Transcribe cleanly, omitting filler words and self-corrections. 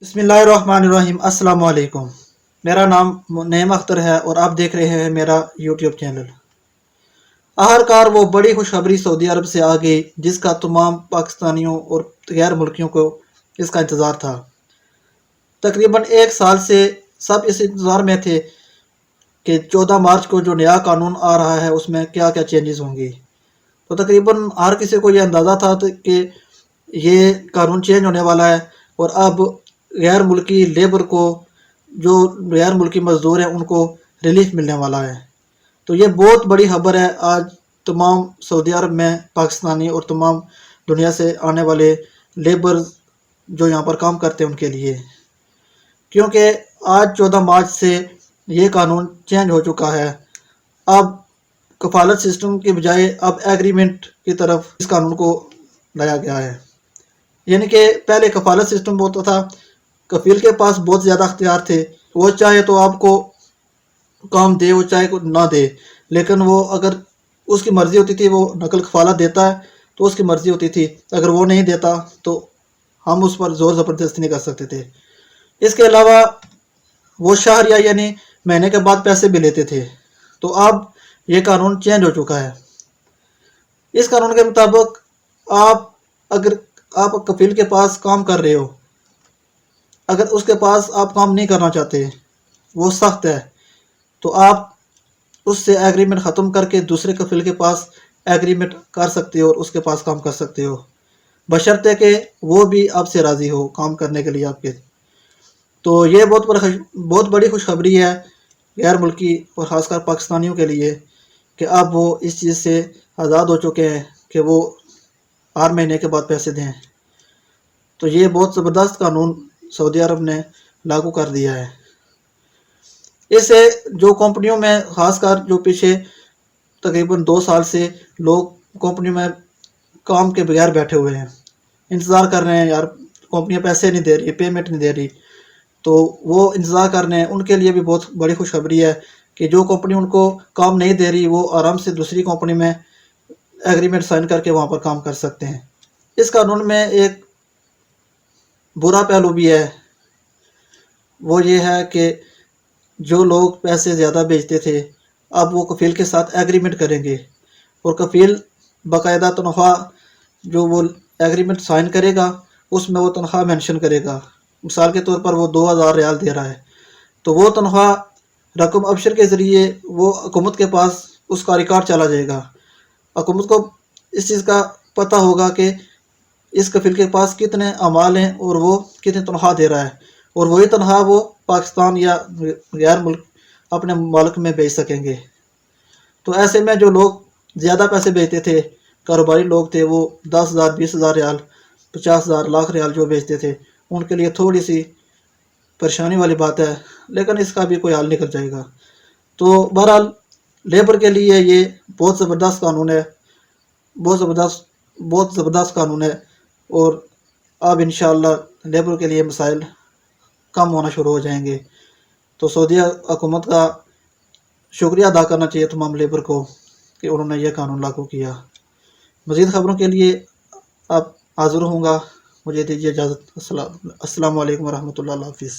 بسم اللہ الرحمن الرحیم۔ السلام علیکم۔ میرا نام نعیم اختر ہے اور آپ دیکھ رہے ہیں میرا یوٹیوب چینل۔ آخرکار وہ بڑی خوشخبری سعودی عرب سے آ گئی جس کا تمام پاکستانیوں اور غیر ملکیوں کو اس کا انتظار تھا۔ تقریباً ایک سال سے سب اس انتظار میں تھے کہ 14 مارچ کو جو نیا قانون آ رہا ہے اس میں کیا کیا چینجز ہوں گی۔ تو تقریباً ہر کسی کو یہ اندازہ تھا کہ یہ قانون چینج ہونے والا ہے اور اب غیر ملکی لیبر کو، جو غیر ملکی مزدور ہیں، ان کو ریلیف ملنے والا ہے۔ تو یہ بہت بڑی خبر ہے آج تمام سعودی عرب میں پاکستانی اور تمام دنیا سے آنے والے لیبر جو یہاں پر کام کرتے ہیں ان کے لیے، کیونکہ آج 14 مارچ سے یہ قانون چینج ہو چکا ہے۔ اب کفالت سسٹم کی بجائے اب ایگریمنٹ کی طرف اس قانون کو لایا گیا ہے۔ یعنی کہ پہلے کفالت سسٹم ہوتا تھا، کفیل کے پاس بہت زیادہ اختیار تھے، وہ چاہے تو آپ کو کام دے، وہ چاہے نہ دے، لیکن وہ اگر اس کی مرضی ہوتی تھی وہ نقل کفالت دیتا ہے تو اس کی مرضی ہوتی تھی، اگر وہ نہیں دیتا تو ہم اس پر زور زبردستی نہیں کر سکتے تھے۔ اس کے علاوہ وہ شہریہ یعنی مہینے کے بعد پیسے بھی لیتے تھے۔ تو اب یہ قانون چینج ہو چکا ہے۔ اس قانون کے مطابق اگر آپ کفیل کے پاس کام کر رہے ہو، اگر اس کے پاس آپ کام نہیں کرنا چاہتے، وہ سخت ہے، تو آپ اس سے ایگریمنٹ ختم کر کے دوسرے کفیل کے پاس ایگریمنٹ کر سکتے ہو اور اس کے پاس کام کر سکتے ہو، بشرطے کہ وہ بھی آپ سے راضی ہو کام کرنے کے لیے آپ کے۔ تو یہ بہت بڑی خوشخبری ہے غیر ملکی اور خاص کر پاکستانیوں کے لیے کہ اب وہ اس چیز سے آزاد ہو چکے ہیں کہ وہ ہر مہینے کے بعد پیسے دیں۔ تو یہ بہت زبردست قانون سعودی عرب نے لاگو کر دیا ہے۔ اس سے جو کمپنیوں میں خاص کر جو پیچھے تقریباً 2 سال سے لوگ کمپنیوں میں کام کے بغیر بیٹھے ہوئے ہیں، انتظار کر رہے ہیں، یار کمپنیاں پیسے نہیں دے رہی، پیمنٹ نہیں دے رہی، تو وہ انتظار کر رہے ہیں، ان کے لیے بھی بہت بڑی خوشخبری ہے کہ جو کمپنی ان کو کام نہیں دے رہی وہ آرام سے دوسری کمپنی میں ایگریمنٹ سائن کر کے وہاں پر کام کر سکتے ہیں۔ اس قانون میں ایک برا پہلو بھی ہے، وہ یہ ہے کہ جو لوگ پیسے زیادہ بھیجتے تھے اب وہ کفیل کے ساتھ ایگریمنٹ کریں گے اور کفیل باقاعدہ تنخواہ جو وہ ایگریمنٹ سائن کرے گا اس میں وہ تنخواہ مینشن کرے گا۔ مثال کے طور پر وہ 2000 ریال دے رہا ہے تو وہ تنخواہ رقم ابشر کے ذریعے وہ حکومت کے پاس اس کا ریکارڈ چلا جائے گا۔ حکومت کو اس چیز کا پتہ ہوگا کہ اس کفیل کے پاس کتنے اعمال ہیں اور وہ کتنی تنخواہ دے رہا ہے، اور وہی تنخواہ وہ پاکستان یا غیر ملک اپنے ملک میں بھیج سکیں گے۔ تو ایسے میں جو لوگ زیادہ پیسے بھیجتے تھے، کاروباری لوگ تھے، وہ 10,000 20,000 ریال 50,000 لاکھ ریال جو بھیجتے تھے، ان کے لیے تھوڑی سی پریشانی والی بات ہے، لیکن اس کا بھی کوئی حل نکل جائے گا۔ تو بہرحال لیبر کے لیے یہ بہت زبردست قانون ہے، بہت زبردست قانون ہے، اور اب انشاءاللہ لیبر کے لیے مسائل کم ہونا شروع ہو جائیں گے۔ تو سعودی حکومت کا شکریہ ادا کرنا چاہیے تمام لیبر کو کہ انہوں نے یہ قانون لاگو کیا۔ مزید خبروں کے لیے اب حاضر ہوں گا، مجھے دیجیے اجازت۔ السلام علیکم ورحمۃ اللہ، اللہ حافظ۔